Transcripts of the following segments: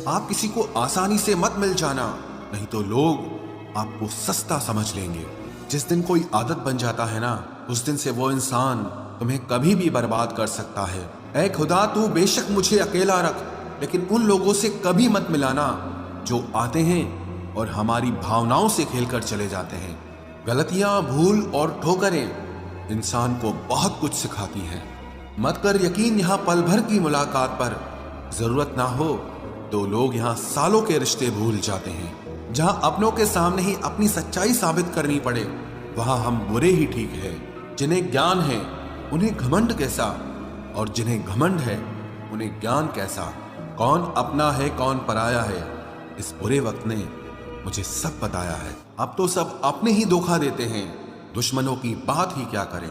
आप किसी को आसानी से मत मिल जाना, नहीं तो लोग आपको सस्ता समझ लेंगे। जिस दिन कोई आदत बन जाता है ना, उस दिन से वो इंसान तुम्हें कभी भी बर्बाद कर सकता है। ऐ खुदा, तू बेशक मुझे अकेला रख, लेकिन उन लोगों से कभी मत मिलाना जो आते हैं और हमारी भावनाओं से खेलकर चले जाते हैं। गलतियां, भूल और ठोकरें इंसान को बहुत कुछ सिखाती हैं। मत कर यकीन यहाँ पल भर की मुलाकात पर, जरूरत ना हो तो लोग यहाँ सालों के रिश्ते भूल जाते हैं। जहाँ अपनों के सामने ही अपनी सच्चाई साबित करनी पड़े, वहां हम बुरे ही ठीक है। जिन्हें ज्ञान है उन्हें घमंड कैसा, और जिन्हें घमंड है उन्हें ज्ञान कैसा। कौन अपना है कौन पराया है, इस बुरे वक्त ने मुझे सब बताया है। अब तो सब अपने ही धोखा देते हैं, दुश्मनों की बात ही क्या करें।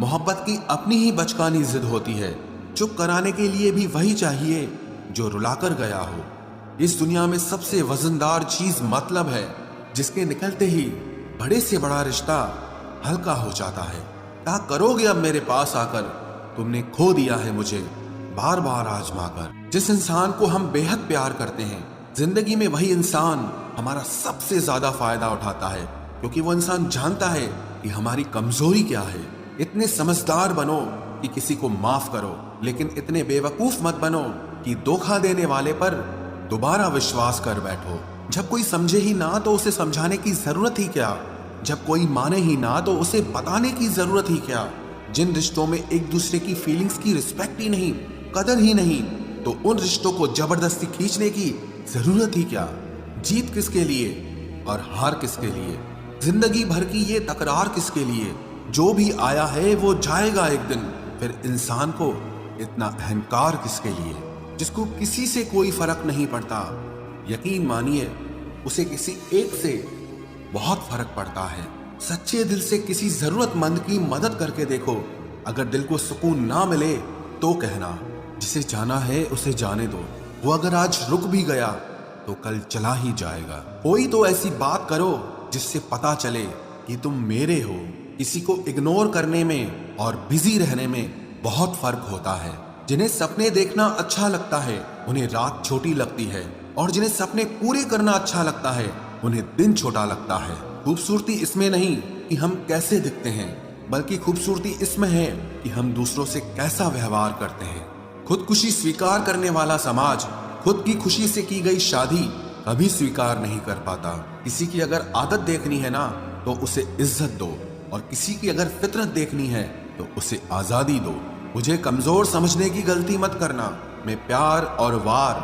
मोहब्बत की अपनी ही बचकानी जिद होती है, चुप कराने के लिए भी वही चाहिए जो रुलाकर गया हो। इस दुनिया में सबसे वजनदार चीज मतलब है, जिसके निकलते ही बड़े से बड़ा रिश्ता हल्का हो जाता है। क्या करोगे अब मेरे पास आकर, तुमने खो दिया है मुझे बार बार आजमाकर। जिस इंसान को हम बेहद प्यार करते हैं, जिंदगी में वही इंसान हमारा सबसे ज्यादा फायदा उठाता है, क्योंकि वो इंसान जानता है कि हमारी कमजोरी क्या है। इतने समझदार बनो कि किसी को माफ करो, लेकिन इतने बेवकूफ मत बनो कि धोखा देने वाले पर दोबारा विश्वास कर बैठो। जब कोई समझे ही ना तो उसे समझाने की जरूरत ही क्या, जब कोई माने ही ना तो उसे बताने की जरूरत ही क्या। जिन रिश्तों में एक दूसरे की फीलिंग्स की रिस्पेक्ट ही नहीं, कदर ही नहीं, तो उन रिश्तों को जबरदस्ती खींचने की जरूरत ही क्या। जीत किसके लिए और हार किसके लिए, जिंदगी भर की ये तकरार किसके लिए। जो भी आया है वो जाएगा एक दिन, फिर इंसान को इतना अहंकार किसके लिए, जिसको किसी से कोई फर्क नहीं पड़ता। यकीन मानिए, उसे किसी एक से बहुत फर्क पड़ता है। सच्चे दिल से किसी जरूरतमंद की मदद करके देखो, अगर दिल को सुकून ना मिले तो कहना, जिसे जाना है उसे जाने दो। वो अगर आज रुक भी गया तो कल चला ही जाएगा। कोई तो ऐसी बात करो जिससे पता चले कि तुम मेरे हो। किसी को इग्नोर करने में और बिजी रहने में बहुत फर्क होता है। जिन्हें सपने देखना अच्छा लगता है उन्हें रात छोटी लगती है, और जिन्हें सपने पूरे करना अच्छा लगता है उन्हें दिन छोटा लगता है। खूबसूरती इसमें नहीं कि हम कैसे दिखते हैं, बल्कि खूबसूरती इसमें है कि हम दूसरों से कैसा व्यवहार करते हैं। खुदकुशी स्वीकार करने वाला समाज खुद की खुशी से की गई शादी कभी स्वीकार नहीं कर पाता। किसी की अगर आदत देखनी है ना तो उसे इज्जत दो, और किसी की अगर फितरत देखनी है तो उसे आजादी दो। मुझे कमजोर समझने की गलती मत करना। मैं प्यार और वार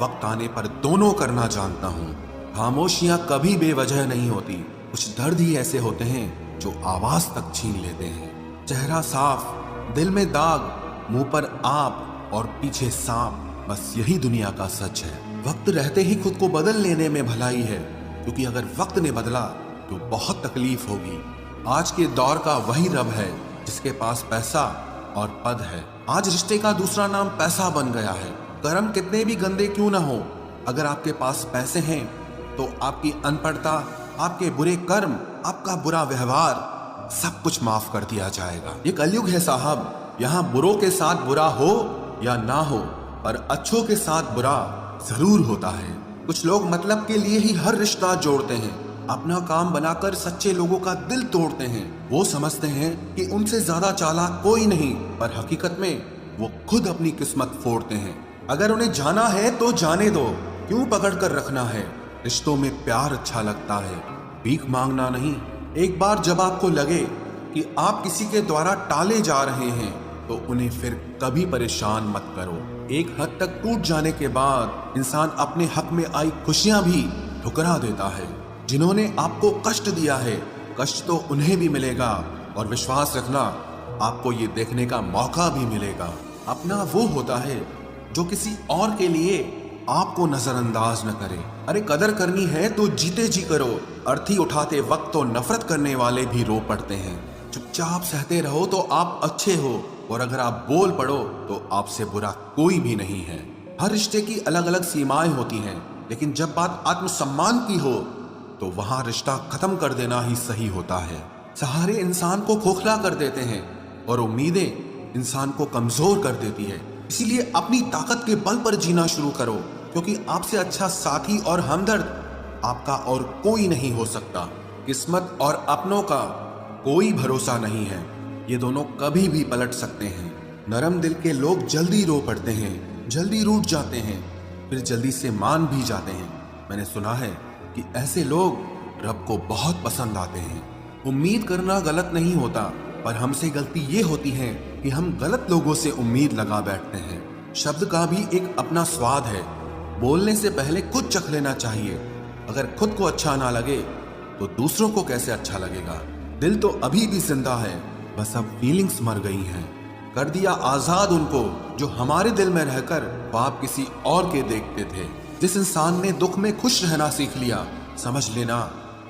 वक्त आने पर दोनों करना जानता हूँ। खामोशियां कभी बेवजह नहीं होती, कुछ दर्द ही ऐसे होते हैं जो आवाज तक छीन लेते हैं। चेहरा साफ, दिल में दाग, मुंह पर आप और पीछे सांप, बस यही दुनिया का सच है। वक्त रहते ही खुद को बदल लेने में भलाई है, क्योंकि अगर वक्त ने बदला तो बहुत तकलीफ होगी। आज के दौर का वही रब है जिसके पास पैसा और पद है। आज रिश्ते का दूसरा नाम पैसा बन गया है। कर्म कितने भी गंदे क्यों ना हो, अगर आपके पास पैसे हैं तो आपकी अनपढ़ता, आपके बुरे कर्म, आपका बुरा व्यवहार सब कुछ माफ कर दिया जाएगा। ये कलयुग है साहब, यहाँ बुरों के साथ बुरा हो या ना हो, पर अच्छों के साथ बुरा जरूर होता है। कुछ लोग मतलब के लिए ही हर रिश्ता जोड़ते हैं, अपना काम बनाकर सच्चे लोगों का दिल तोड़ते हैं। वो समझते हैं कि उनसे ज्यादा चालाक कोई नहीं, पर हकीकत में वो खुद अपनी किस्मत फोड़ते हैं। अगर उन्हें जाना है तो जाने दो, क्यों पकड़ कर रखना है। रिश्तों में प्यार अच्छा लगता है, भीख मांगना नहीं। एक बार जब आपको लगे कि आप किसी के द्वारा टाले जा रहे हैं तो उन्हें फिर कभी परेशान मत करो। एक हद तक टूट जाने के बाद इंसान अपने हक में आई खुशियां भी ठुकरा देता है। जिन्होंने आपको कष्ट दिया है, कष्ट तो उन्हें भी मिलेगा, और विश्वास रखना, आपको ये देखने का मौका भी मिलेगा। अपना वो होता है जो किसी और के लिए आपको नजरअंदाज न करे। अरे कदर करनी है तो जीते जी करो। अर्थी उठाते वक्त तो नफरत करने वाले भी रो पड़ते हैं। चुपचाप सहते रहो तो आप अच्छे हो, और अगर आप बोल पड़ो तो आपसे बुरा कोई भी नहीं है। हर रिश्ते की अलग अलग सीमाएं होती हैं, लेकिन जब बात आत्मसम्मान की हो तो वहां रिश्ता खत्म कर देना ही सही होता है। सहारे इंसान को खोखला कर देते हैं और उम्मीदें इंसान को कमजोर कर देती है। इसीलिए अपनी ताकत के बल पर जीना शुरू करो। क्योंकि आपसे अच्छा साथी और हमदर्द आपका और कोई नहीं हो सकता। किस्मत और अपनों का कोई भरोसा नहीं है, ये दोनों कभी भी पलट सकते हैं। नरम दिल के लोग जल्दी रो पड़ते हैं, जल्दी रूठ जाते हैं, फिर जल्दी से मान भी जाते हैं। मैंने सुना है कि ऐसे लोग रब को बहुत पसंद आते हैं। उम्मीद करना गलत नहीं होता, पर हमसे गलती ये होती है कि हम गलत लोगों से उम्मीद लगा बैठते हैं। शब्द का भी एक अपना स्वाद है, बोलने से पहले खुद चख लेना चाहिए। अगर खुद को अच्छा ना लगे तो दूसरों को कैसे अच्छा लगेगा। दिल तो अभी भी जिंदा है, बस अब फीलिंग्स मर गई हैं। कर दिया आजाद उनको जो हमारे दिल में रहकर ख्वाब किसी और के देखते थे। जिस इंसान ने दुख में खुश रहना सीख लिया, समझ लेना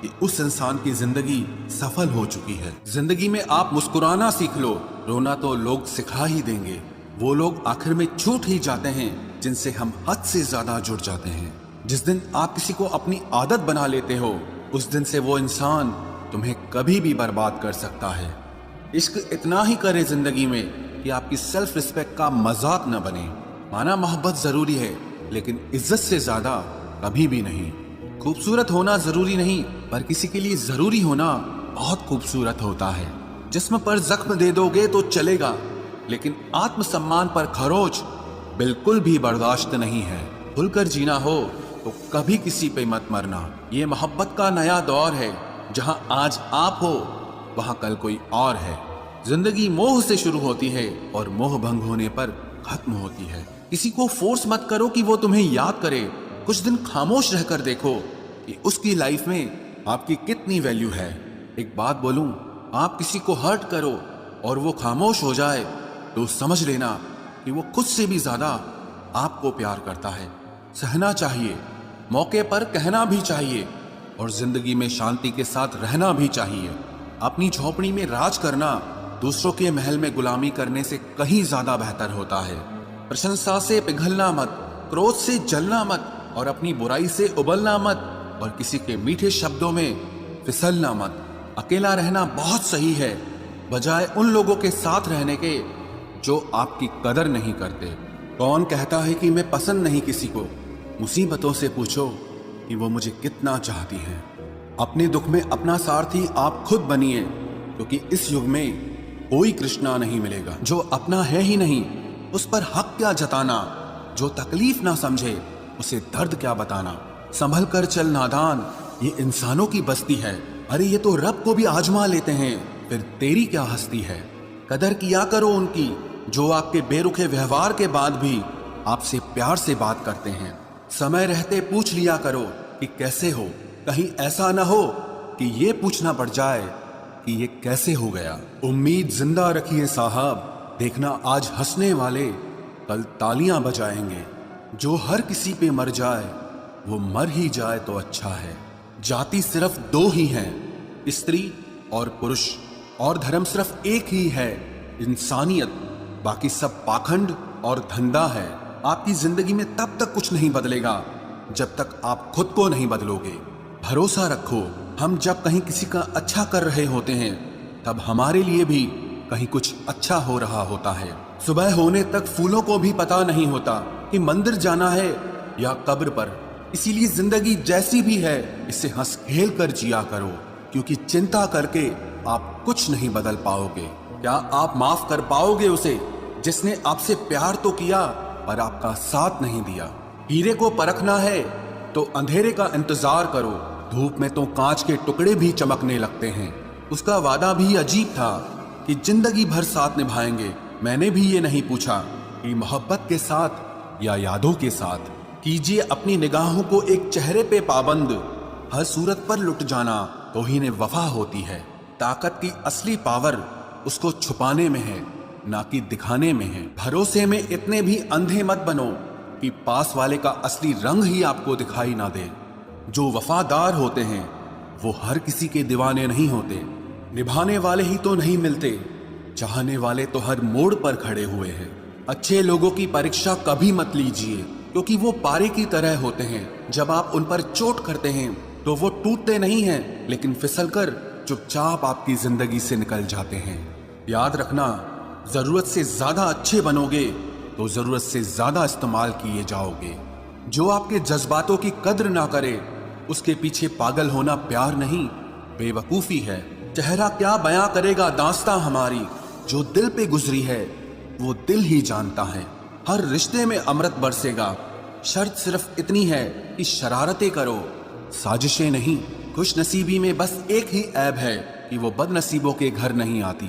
कि उस इंसान की जिंदगी सफल हो चुकी है। जिंदगी में आप मुस्कुराना सीख लो, रोना तो लोग सिखा ही देंगे। वो लोग आखिर में छूट ही जाते हैं जिनसे हम हद से ज्यादा जुड़ जाते हैं। जिस दिन आप किसी को अपनी आदत बना लेते हो, उस दिन से वो इंसान तुम्हें कभी भी बर्बाद कर सकता है। इश्क इतना ही करे जिंदगी में कि आपकी सेल्फ रिस्पेक्ट का मजाक न बने। माना मोहब्बत जरूरी है, लेकिन इज्जत से ज्यादा कभी भी नहीं। खूबसूरत होना जरूरी नहीं, पर किसी के लिए जरूरी होना बहुत खूबसूरत होता है। जिस्म पर जख्म दे दोगे तो चलेगा, लेकिन आत्मसम्मान पर खरोच बिल्कुल भी बर्दाश्त नहीं है। खुलकर जीना हो तो कभी किसी पे मत मरना। ये मोहब्बत का नया दौर है, जहां आज आप हो वहां कल कोई और है। जिंदगी मोह से शुरू होती है और मोह भंग होने पर खत्म होती है। किसी को फोर्स मत करो कि वो तुम्हें याद करे। कुछ दिन खामोश रहकर देखो कि उसकी लाइफ में आपकी कितनी वैल्यू है। एक बात बोलूं, आप किसी को हर्ट करो और वो खामोश हो जाए तो समझ लेना कि वो खुद से भी ज्यादा आपको प्यार करता है। सहना चाहिए, मौके पर कहना भी चाहिए, और जिंदगी में शांति के साथ रहना भी चाहिए। अपनी झोपड़ी में राज करना दूसरों के महल में गुलामी करने से कहीं ज्यादा बेहतर होता है। प्रशंसा से पिघलना मत, क्रोध से जलना मत, और अपनी बुराई से उबलना मत, और किसी के मीठे शब्दों में फिसलना मत। अकेला रहना बहुत सही है, बजाय उन लोगों के साथ रहने के जो आपकी कदर नहीं करते। कौन कहता है कि मैं पसंद नहीं किसी को? मुसीबतों से पूछो कि वो मुझे कितना चाहती हैं। अपने दुख में अपना सारथी आप खुद बनिए, क्योंकि इस युग में कोई कृष्णा नहीं मिलेगा। जो अपना है ही नहीं, उस पर हक क्या जताना। जो तकलीफ ना समझे, उसे दर्द क्या बताना। संभल कर चल नादान, ये इंसानों की बस्ती है। अरे ये तो रब को भी आजमा लेते हैं, फिर तेरी क्या हस्ती है। कदर किया करो उनकी जो आपके बेरुखे व्यवहार के बाद भी आपसे प्यार से बात करते हैं। समय रहते पूछ लिया करो कि कैसे हो, कहीं ऐसा ना हो कि ये पूछना पड़ जाए कि ये कैसे हो गया। उम्मीद जिंदा रखिए साहब, देखना आज हंसने वाले कल तालियां बजाएंगे। जो हर किसी पे मर जाए वो मर ही जाए तो अच्छा है। जाति सिर्फ दो ही हैं, स्त्री और पुरुष, और धर्म सिर्फ एक ही है, इंसानियत। बाकी सब पाखंड और धंधा है। आपकी जिंदगी में तब तक कुछ नहीं बदलेगा जब तक आप खुद को नहीं बदलोगे। भरोसा रखो, हम जब कहीं किसी का अच्छा कर रहे होते हैं, तब हमारे लिए भी कहीं कुछ अच्छा हो रहा होता है। सुबह होने तक फूलों को भी पता नहीं होता कि मंदिर जाना है या कब्र पर। इसीलिए जिंदगी जैसी भी है, इसे हंस खेल कर जिया करो, क्योंकि चिंता करके आप कुछ नहीं बदल पाओगे। क्या आप माफ कर पाओगे उसे जिसने आपसे प्यार तो किया पर आपका साथ नहीं दिया? हीरे को परखना है तो अंधेरे का इंतजार करो, धूप में तो कांच के टुकड़े भी चमकने लगते हैं। उसका वादा भी अजीब था कि जिंदगी भर साथ निभाएंगे। मैंने भी ये नहीं पूछा कि मोहब्बत के साथ या यादों के साथ। कीजिए अपनी निगाहों को एक चेहरे पे पाबंद, हर सूरत पर लुट जाना तौहीन वफा होती है। ताकत की असली पावर उसको छुपाने में है, ना कि दिखाने में है। भरोसे में इतने भी अंधे मत बनो कि पास वाले का असली रंग ही आपको दिखाई ना दे। जो वफादार होते हैं वो हर किसी के दीवाने नहीं होते। निभाने वाले ही तो नहीं मिलते, चाहने वाले तो हर मोड़ पर खड़े हुए हैं। अच्छे लोगों की परीक्षा कभी मत लीजिए, क्योंकि वो पारे की तरह होते हैं। जब आप उन पर चोट करते हैं तो वो टूटते नहीं हैं, लेकिन फिसलकर चुपचाप आपकी जिंदगी से निकल जाते हैं। याद रखना, जरूरत से ज्यादा अच्छे बनोगे तो जरूरत से ज्यादा इस्तेमाल किए जाओगे। जो आपके जज्बातों की कद्र ना करे, उसके पीछे पागल होना प्यार नहीं, बेवकूफी है। चेहरा क्या बयां करेगा दास्तां हमारी, जो दिल पे गुजरी है वो दिल ही जानता है। हर रिश्ते में अमृत बरसेगा, शर्त सिर्फ इतनी है कि शरारतें करो, साजिशें नहीं। खुश नसीबी में बस एक ही ऐब है कि वो बदनसीबों के घर नहीं आती।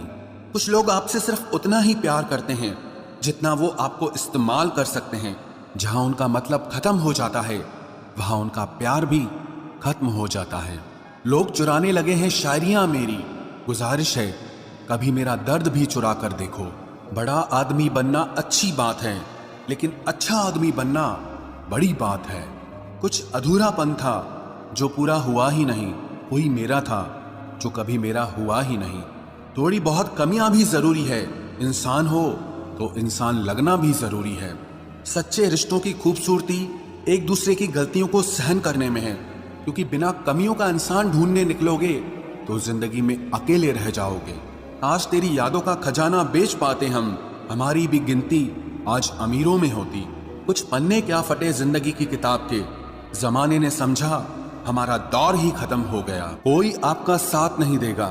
कुछ लोग आपसे सिर्फ उतना ही प्यार करते हैं जितना वो आपको इस्तेमाल कर सकते हैं। जहां उनका मतलब खत्म हो जाता है, वहां उनका प्यार भी खत्म हो जाता है। लोग चुराने लगे हैं शायरियां मेरी, गुजारिश है कभी मेरा दर्द भी चुरा कर देखो। बड़ा आदमी बनना अच्छी बात है, लेकिन अच्छा आदमी बनना बड़ी बात है। कुछ अधूरापन था जो पूरा हुआ ही नहीं, कोई मेरा था जो कभी मेरा हुआ ही नहीं। थोड़ी बहुत कमियां भी जरूरी है, इंसान हो तो इंसान लगना भी जरूरी है। सच्चे रिश्तों की खूबसूरती एक दूसरे की गलतियों को सहन करने में है, क्योंकि बिना कमियों का इंसान ढूंढने निकलोगे तो जिंदगी में अकेले रह जाओगे। आज तेरी यादों का खजाना बेच पाते हम, हमारी भी गिनती आज अमीरों में होती। कुछ पन्ने क्या फटे जिंदगी की किताब के, जमाने ने समझा हमारा दौर ही खत्म हो गया। कोई आपका साथ नहीं देगा,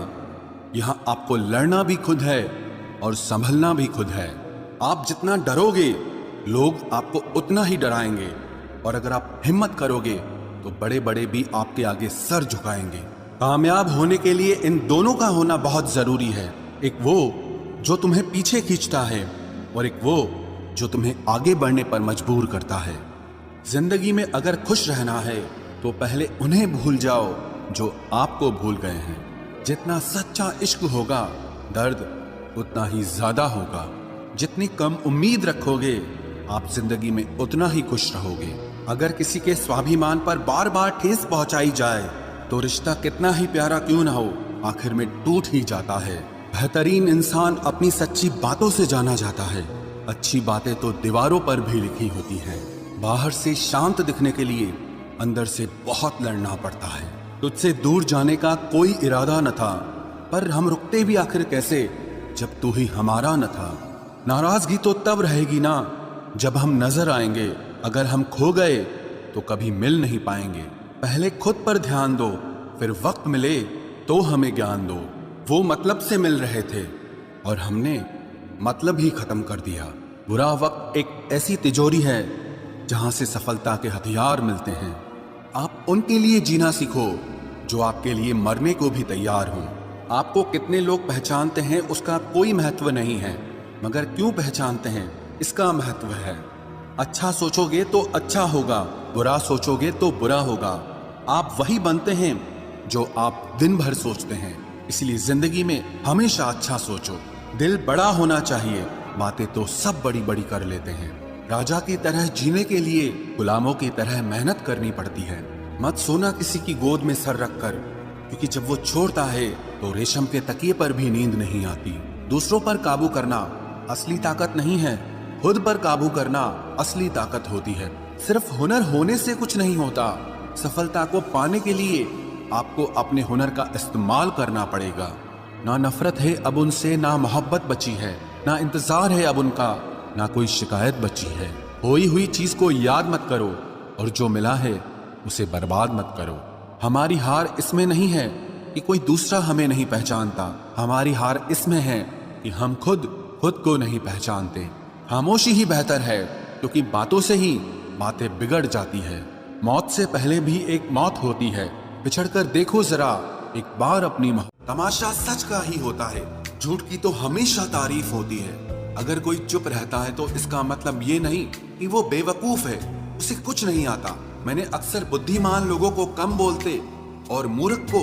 यहां आपको लड़ना भी खुद है और संभलना भी खुद है। आप जितना डरोगे लोग आपको उतना ही डराएंगे, और अगर आप हिम्मत करोगे तो बड़े बड़े भी आपके आगे सर झुकाएंगे। कामयाब होने के लिए इन दोनों का होना बहुत जरूरी है, एक वो जो तुम्हें पीछे खींचता है और एक वो जो तुम्हें आगे बढ़ने पर मजबूर करता है। जिंदगी में अगर खुश रहना है तो पहले उन्हें भूल जाओ जो आपको भूल गए हैं। जितना सच्चा इश्क होगा दर्द उतना ही ज्यादा होगा। जितनी कम उम्मीद रखोगे आप जिंदगी में उतना ही खुश रहोगे। अगर किसी के स्वाभिमान पर बार बार ठेस पहुंचाई जाए तो रिश्ता कितना ही प्यारा क्यों ना हो, आखिर में टूट ही जाता है। बेहतरीन इंसान अपनी सच्ची बातों से जाना जाता है, अच्छी बातें तो दीवारों पर भी लिखी होती हैं। बाहर से शांत दिखने के लिए अंदर से बहुत लड़ना पड़ता है। तुझसे दूर जाने का कोई इरादा न था, पर हम रुकते भी आखिर कैसे जब तू ही हमारा न था। नाराजगी तो तब रहेगी ना जब हम नजर आएंगे, अगर हम खो गए तो कभी मिल नहीं पाएंगे। पहले खुद पर ध्यान दो, फिर वक्त मिले तो हमें ज्ञान दो। वो मतलब से मिल रहे थे और हमने मतलब ही खत्म कर दिया। बुरा वक्त एक ऐसी तिजोरी है जहां से सफलता के हथियार मिलते हैं। आप उनके लिए जीना सीखो जो आपके लिए मरने को भी तैयार हों। आपको कितने लोग पहचानते हैं उसका कोई महत्व नहीं है, मगर क्यों पहचानते हैं इसका महत्व है। अच्छा सोचोगे तो अच्छा होगा, बुरा सोचोगे तो बुरा होगा। आप वही बनते हैं जो आप दिन भर सोचते हैं, इसलिए जिंदगी में हमेशा अच्छा सोचो। दिल बड़ा होना चाहिए, बातें तो सब बड़ी बड़ी कर लेते हैं। राजा की तरह जीने के लिए गुलामों की तरह मेहनत करनी पड़ती है। मत सोना किसी की गोद में सर रखकर, क्योंकि जब वो छोड़ता है तो रेशम के तकिए पर भी नींद नहीं आती। दूसरों पर काबू करना असली ताकत नहीं है, खुद पर काबू करना असली ताकत होती है। सिर्फ हुनर होने से कुछ नहीं होता, सफलता को पाने के लिए आपको अपने हुनर का इस्तेमाल करना पड़ेगा। ना नफरत है अब उनसे, ना मोहब्बत बची है, ना इंतजार है अब उनका, ना कोई शिकायत बची है। खोई हुई चीज को याद मत करो और जो मिला है उसे बर्बाद मत करो। हमारी हार इसमें नहीं है कि कोई दूसरा हमें नहीं पहचानता, हमारी हार इसमें है कि हम खुद को नहीं पहचानते। खामोशी ही बेहतर है, क्योंकि बातों से ही बातें बिगड़ जाती है। मौत से पहले भी एक मौत होती है, बिछड़कर देखो जरा एक बार अपनी तमाशा सच का ही होता है, झूठ की तो हमेशा तारीफ होती है। अगर कोई चुप रहता है तो इसका मतलब ये नहीं कि वो बेवकूफ है, उसे कुछ नहीं आता। मैंने अक्सर बुद्धिमान लोगों को कम बोलते और मूर्ख को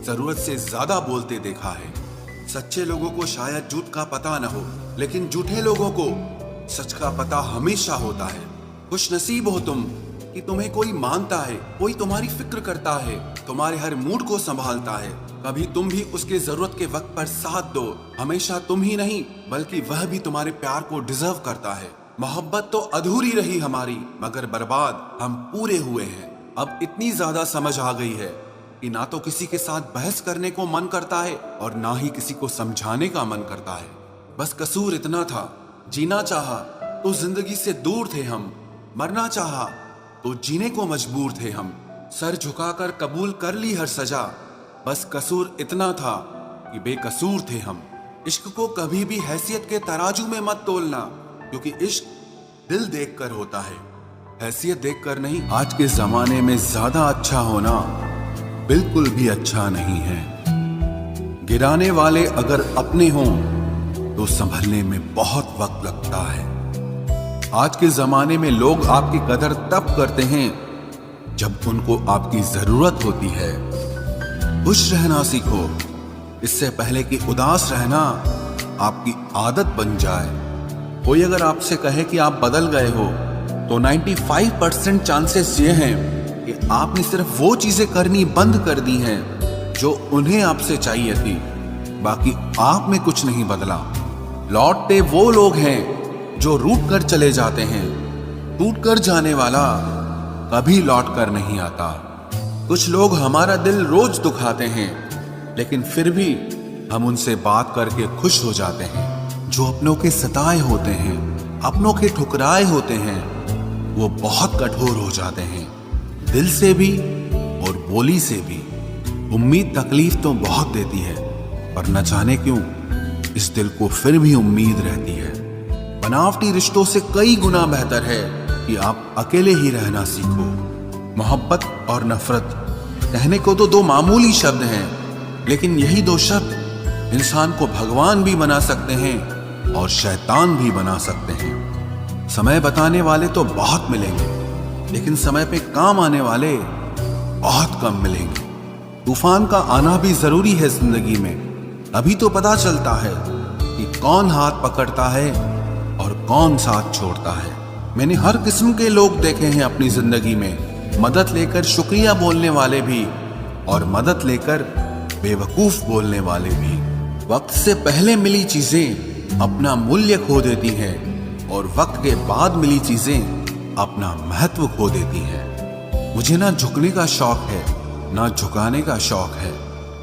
जरूरत से ज्यादा बोलते देखा है। सच्चे लोगों को शायद झूठ का पता न हो, लेकिन झूठे लोगों को सच का पता हमेशा होता है। खुश नसीब हो तुम कि तुम्हें कोई मानता है, कोई तुम्हारी फिक्र करता है, तुम्हारे हर मूड को संभालता है। कभी तुम भी उसके जरूरत के वक्त पर साथ दो। हमेशा तुम ही नहीं बल्कि वह भी तुम्हारे प्यार को डिजर्व करता है। मोहब्बत तो अधूरी रही हमारी, मगर बर्बाद हम पूरे हुए हैं। अब इतनी ज्यादा समझ आ गई है कि ना तो किसी के साथ बहस करने को मन करता है और ना ही किसी को समझाने का मन करता है। बस कसूर इतना था, जीना चाहा तो जिंदगी से दूर थे हम, मरना चाहा तो जीने को मजबूर थे हम। सर झुकाकर कबूल कर ली हर सजा, बस कसूर इतना था कि बेकसूर थे हम। इश्क को कभी भी हैसियत के तराजू में मत तोलना, क्योंकि इश्क दिल देखकर होता है, हैसियत देखकर नहीं। आज के जमाने में ज्यादा अच्छा होना बिल्कुल भी अच्छा नहीं है। गिराने वाले अगर अपने हों तो संभलने में बहुत वक्त लगता है। आज के जमाने में लोग आपकी कदर तब करते हैं जब उनको आपकी जरूरत होती है। खुश रहना सीखो, इससे पहले कि उदास रहना आपकी आदत बन जाए। कोई अगर आपसे कहे कि आप बदल गए हो तो 95% चांसेस ये हैं कि आपने सिर्फ वो चीजें करनी बंद कर दी हैं जो उन्हें आपसे चाहिए थी, बाकी आप में कुछ नहीं बदला। लौटते वो लोग हैं जो रूठ कर चले जाते हैं, टूट कर जाने वाला कभी लौट कर नहीं आता। कुछ लोग हमारा दिल रोज दुखाते हैं, लेकिन फिर भी हम उनसे बात करके खुश हो जाते हैं। जो अपनों के सताए होते हैं, अपनों के ठुकराए होते हैं, वो बहुत कठोर हो जाते हैं, दिल से भी और बोली से भी। उम्मीद तकलीफ तो बहुत देती है, पर न जाने क्यों इस दिल को फिर भी उम्मीद रहती है। बनावटी रिश्तों से कई गुना बेहतर है कि आप अकेले ही रहना सीखो। मोहब्बत और नफरत कहने को तो दो मामूली शब्द हैं, लेकिन यही दो शब्द इंसान को भगवान भी बना सकते हैं और शैतान भी बना सकते हैं। समय बताने वाले तो बहुत मिलेंगे, लेकिन समय पे काम आने वाले बहुत कम मिलेंगे। तूफान का आना भी जरूरी है जिंदगी में, अभी तो पता चलता है कि कौन हाथ पकड़ता है और कौन साथ छोड़ता है। मैंने हर किस्म के लोग देखे हैं अपनी जिंदगी में, मदद लेकर शुक्रिया बोलने वाले भी और मदद लेकर बेवकूफ बोलने वाले भी। वक्त से पहले मिली चीजें अपना मूल्य खो देती हैं और वक्त के बाद मिली चीजें अपना महत्व खो देती हैं। मुझे ना झुकने का शौक है, ना झुकाने का शौक है।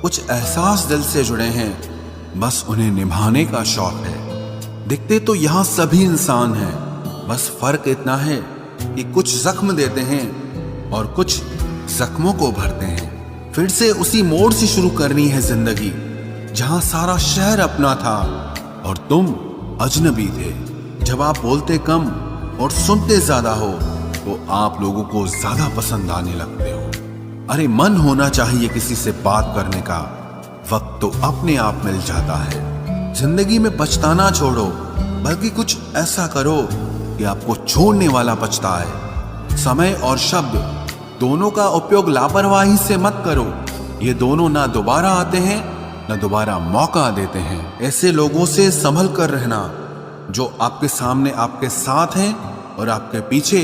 कुछ एहसास दिल से जुड़े हैं, बस उन्हें निभाने का शौक है। दिखते तो यहाँ सभी इंसान हैं, बस फर्क इतना है कि कुछ जख्म देते हैं और कुछ जख्मों को भरते हैं। फिर से उसी मोड़ से शुरू करनी है जिंदगी, जहां सारा शहर अपना था और तुम अजनबी थे। जब आप बोलते कम और सुनते ज्यादा हो तो आप लोगों को ज्यादा पसंद आने लगते हो। अरे मन होना चाहिए किसी से बात करने का, वक्त तो अपने आप मिल जाता है। जिंदगी में पछताना छोड़ो, बल्कि कुछ ऐसा करो कि आपको छोड़ने वाला पछताए। समय और शब्द दोनों का उपयोग लापरवाही से मत करो, ये दोनों ना दोबारा आते हैं ना दोबारा मौका देते हैं। ऐसे लोगों से संभल कर रहना जो आपके सामने आपके साथ हैं और आपके पीछे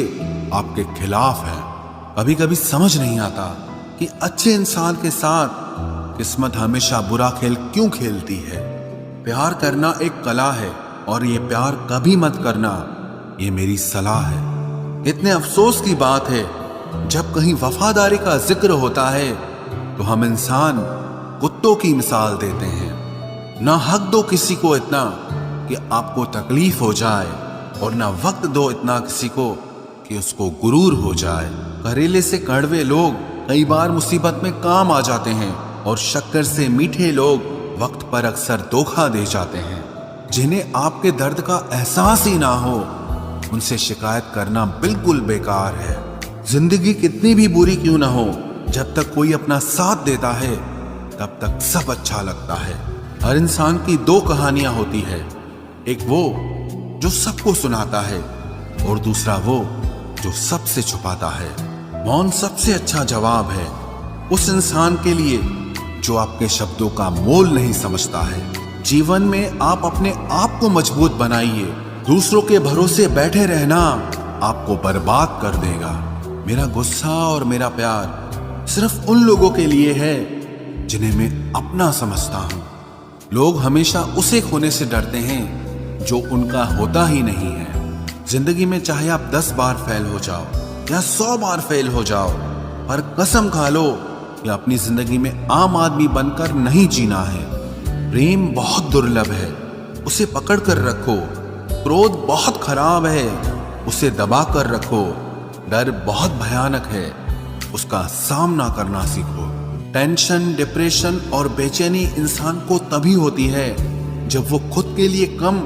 आपके खिलाफ हैं। कभी कभी समझ नहीं आता कि अच्छे इंसान के साथ किस्मत हमेशा बुरा खेल क्यों खेलती है। प्यार करना एक कला है और ये प्यार कभी मत करना, ये मेरी सलाह है। इतने अफसोस की बात है, जब कहीं वफादारी का जिक्र होता है तो हम इंसान कुत्तों की मिसाल देते हैं। ना हक दो किसी को इतना कि आपको तकलीफ हो जाए, और ना वक्त दो इतना किसी को कि उसको गुरूर हो जाए। करेले से कड़वे लोग कई बार मुसीबत में काम आ जाते हैं, और शक्कर से मीठे लोग वक्त पर अक्सर धोखा दे जाते हैं। जिन्हें आपके दर्द का एहसास ही ना हो, उनसे शिकायत करना बिल्कुल बेकार है। जिंदगी कितनी भी बुरी क्यों ना हो, जब तक कोई अपना साथ देता है तब तक सब अच्छा लगता है। हर इंसान की दो कहानियां होती है, एक वो जो सबको सुनाता है और दूसरा वो जो सबसे छुपाता है। मौन सबसे अच्छा जवाब है उस इंसान के लिए जो आपके शब्दों का मोल नहीं समझता है। जीवन में आप अपने आप को मजबूत बनाइए, दूसरों के भरोसे बैठे रहना आपको बर्बाद कर देगा। मेरा गुस्सा और मेरा प्यार सिर्फ उन लोगों के लिए है जिन्हें मैं अपना समझता हूं। लोग हमेशा उसे खोने से डरते हैं जो उनका होता ही नहीं है। जिंदगी में चाहे आप 10 बार फेल हो जाओ या 100 बार फेल हो जाओ, पर कसम खा लो कि अपनी जिंदगी में आम आदमी बनकर नहीं जीना है। प्रेम बहुत दुर्लभ है, उसे पकड़ कर रखो। क्रोध बहुत खराब है, उसे दबा कर रखो। डर बहुत भयानक है, उसका सामना करना सीखो। टेंशन, डिप्रेशन और बेचैनी इंसान को तभी होती है जब वो खुद के लिए कम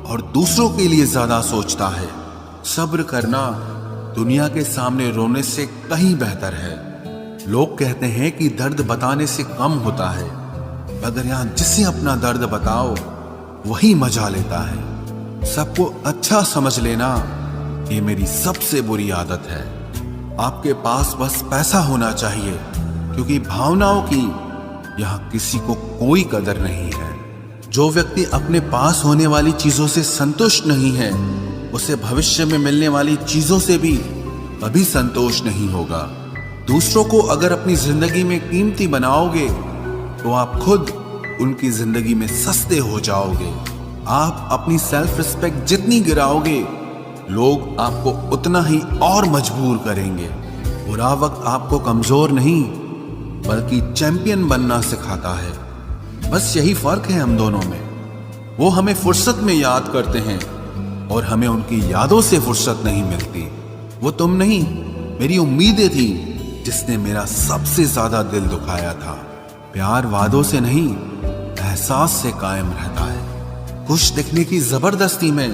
और दूसरों के लिए ज्यादा सोचता है। सब्र करना दुनिया के सामने रोने से कहीं बेहतर है। लोग कहते हैं कि दर्द बताने से कम होता है, मगर यहां जिसे अपना दर्द बताओ वही मजा लेता है। सबको अच्छा समझ लेना ये मेरी सबसे बुरी आदत है। आपके पास बस पैसा होना चाहिए, क्योंकि भावनाओं की यहां किसी को कोई कदर नहीं है। जो व्यक्ति अपने पास होने वाली चीजों से संतुष्ट नहीं है, उसे भविष्य में मिलने वाली चीजों से भी कभी संतोष नहीं होगा। दूसरों को अगर अपनी जिंदगी में कीमती बनाओगे तो आप खुद उनकी जिंदगी में सस्ते हो जाओगे। आप अपनी सेल्फ रिस्पेक्ट जितनी गिराओगे, लोग आपको उतना ही और मजबूर करेंगे। बुरा वक्त आपको कमजोर नहीं बल्कि चैंपियन बनना सिखाता है। बस यही फर्क है हम दोनों में। वो हमें फुर्सत में याद करते हैं और हमें उनकी यादों से फुर्सत नहीं मिलती। वो तुम नहीं, मेरी उम्मीदें थी जिसने मेरा सबसे ज्यादा दिल दुखाया था। प्यार वादों से नहीं, एहसास से कायम रहता है। खुश दिखने की जबरदस्ती में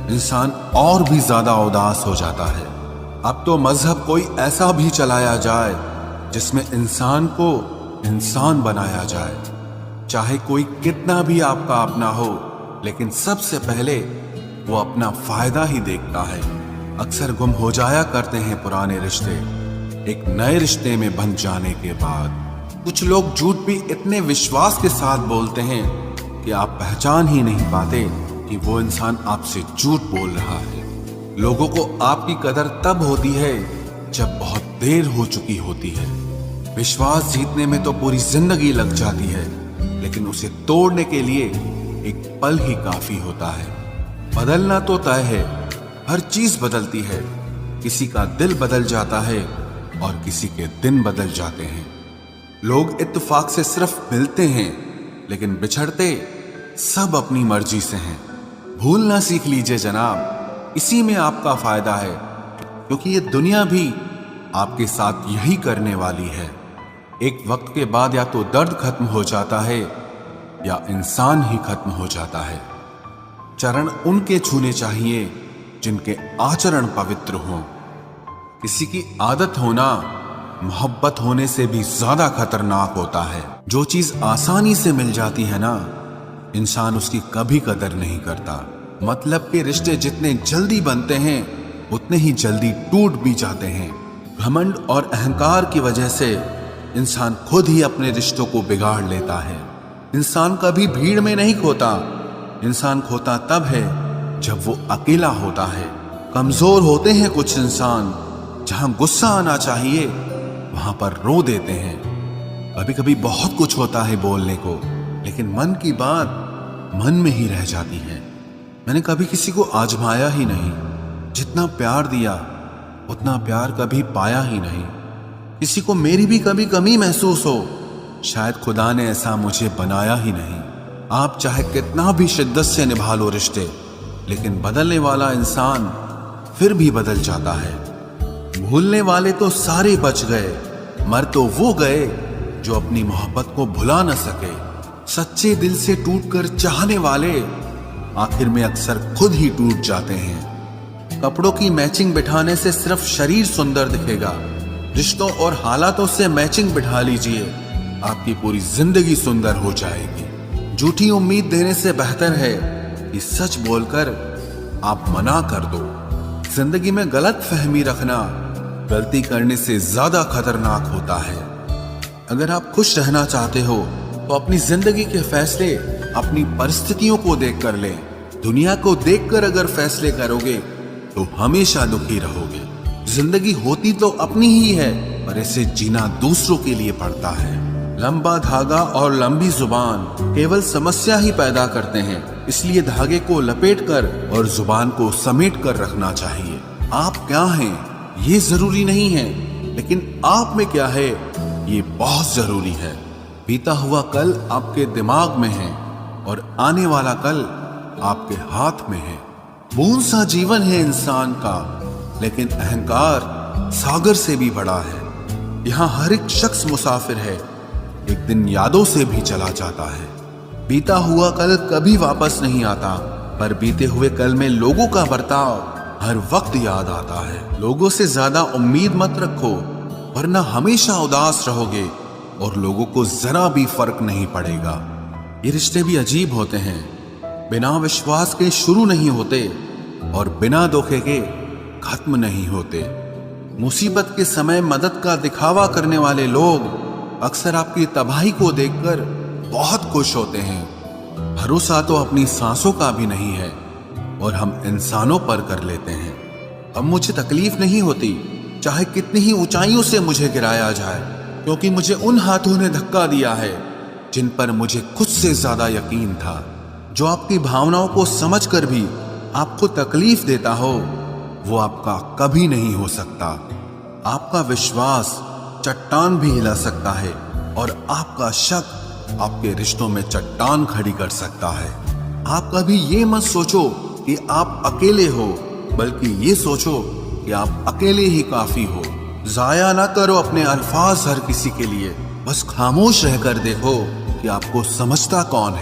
इंसान और भी ज्यादा उदास हो जाता है। अब तो मजहब कोई ऐसा भी चलाया जाए जिसमें इंसान को इंसान बनाया जाए। चाहे कोई कितना भी आपका अपना हो, लेकिन सबसे पहले वो अपना फायदा ही देखता है। अक्सर गुम हो जाया करते हैं पुराने रिश्ते एक नए रिश्ते में बन जाने के बाद। कुछ लोग झूठ भी इतने विश्वास के साथ बोलते हैं कि आप पहचान ही नहीं पाते कि वो इंसान आपसे झूठ बोल रहा है। लोगों को आपकी कदर तब होती है जब बहुत देर हो चुकी होती है। विश्वास जीतने में तो पूरी जिंदगी लग जाती है, लेकिन उसे तोड़ने के लिए एक पल ही काफी होता है। बदलना तो तय है, हर चीज बदलती है। किसी का दिल बदल जाता है और किसी के दिन बदल जाते हैं। लोग इत्तेफाक से सिर्फ मिलते हैं, लेकिन बिछड़ते सब अपनी मर्जी से हैं। भूलना सीख लीजिए जनाब, इसी में आपका फायदा है, क्योंकि ये दुनिया भी आपके साथ यही करने वाली है। एक वक्त के बाद या तो दर्द खत्म हो जाता है या इंसान ही खत्म हो जाता है। चरण उनके छूने चाहिए जिनके आचरण पवित्र हों। किसी की आदत होना मोहब्बत होने से भी ज्यादा खतरनाक होता है। जो चीज आसानी से मिल जाती है ना, इंसान उसकी कभी कदर नहीं करता। मतलब के रिश्ते जितने जल्दी बनते हैं उतने ही जल्दी टूट भी जाते हैं। घमंड और अहंकार की वजह से इंसान खुद ही अपने रिश्तों को बिगाड़ लेता है। इंसान कभी भीड़ में नहीं खोता, इंसान खोता तब है जब वो अकेला होता है। कमजोर होते हैं कुछ इंसान, जहां गुस्सा आना चाहिए वहां पर रो देते हैं। कभी कभी बहुत कुछ होता है बोलने को, लेकिन मन की बात मन में ही रह जाती है। मैंने कभी किसी को आजमाया ही नहीं। जितना प्यार दिया उतना प्यार कभी पाया ही नहीं। किसी को मेरी भी कभी कमी महसूस हो, शायद खुदा ने ऐसा मुझे बनाया ही नहीं। आप चाहे कितना भी शिद्दत से निभा लो रिश्ते, लेकिन बदलने वाला इंसान फिर भी बदल जाता है। भूलने वाले तो सारे बच गए, मर तो वो गए जो अपनी मोहब्बत को भुला न सके। सच्चे दिल से टूटकर चाहने वाले आखिर में अक्सर खुद ही टूट जाते हैं। कपड़ों की मैचिंग बिठाने से सिर्फ शरीर सुंदर दिखेगा। रिश्तों और हालातों से मैचिंग बिठा लीजिए, आपकी पूरी जिंदगी सुंदर हो जाएगी। झूठी उम्मीद देने से बेहतर है कि सच बोलकर आप मना कर दो। जिंदगी में गलत फहमी रखना गलती करने से ज्यादा खतरनाक होता है। अगर आप खुश रहना चाहते हो तो अपनी जिंदगी के फैसले अपनी परिस्थितियों को देखकर लें। दुनिया को देखकर अगर फैसले करोगे तो हमेशा दुखी रहोगे। जिंदगी होती तो अपनी ही है, पर इसे जीना दूसरों के लिए पड़ता है। लंबा धागा और लंबी जुबान केवल समस्या ही पैदा करते हैं, इसलिए धागे को लपेटकर और जुबान को समेट कर रखना चाहिए। आप क्या हैं ये जरूरी नहीं है, लेकिन आप में क्या है ये बहुत जरूरी है। बीता हुआ कल आपके दिमाग में है और आने वाला कल आपके हाथ में है। बूंद सा जीवन है इंसान का, लेकिन अहंकार सागर से भी बड़ा है। यहाँ हर एक शख्स मुसाफिर है, एक दिन यादों से भी चला जाता है। बीता हुआ कल कभी वापस नहीं आता, पर बीते हुए कल में लोगों का बर्ताव हर वक्त याद आता है। लोगों से ज्यादा उम्मीद मत रखो, वरना हमेशा उदास रहोगे और लोगों को जरा भी फर्क नहीं पड़ेगा। ये रिश्ते भी अजीब होते हैं, बिना विश्वास के शुरू नहीं होते और बिना धोखे के खत्म नहीं होते। मुसीबत के समय मदद का दिखावा करने वाले लोग अक्सर आपकी तबाही को देखकर बहुत खुश होते हैं। भरोसा तो अपनी सांसों का भी नहीं है और हम इंसानों पर कर लेते हैं। अब मुझे तकलीफ नहीं होती, चाहे कितनी ही ऊंचाइयों से मुझे गिराया जाए, क्योंकि मुझे उन हाथों ने धक्का दिया है जिन पर मुझे खुद से ज्यादा यकीन था। जो आपकी भावनाओं को समझकर भी आपको तकलीफ देता हो, वो आपका कभी नहीं हो सकता। आपका विश्वास चट्टान भी हिला सकता है और आपका शक आपके रिश्तों में चट्टान खड़ी कर सकता है। आप कभी ये मत सोचो कि आप अकेले हो, बल्कि ये सोचो कि आप अकेले ही काफी हो। जाया ना करो अपने अल्फाज हर किसी के लिए, बस खामोश रहकर देखो कि आपको समझता कौन है।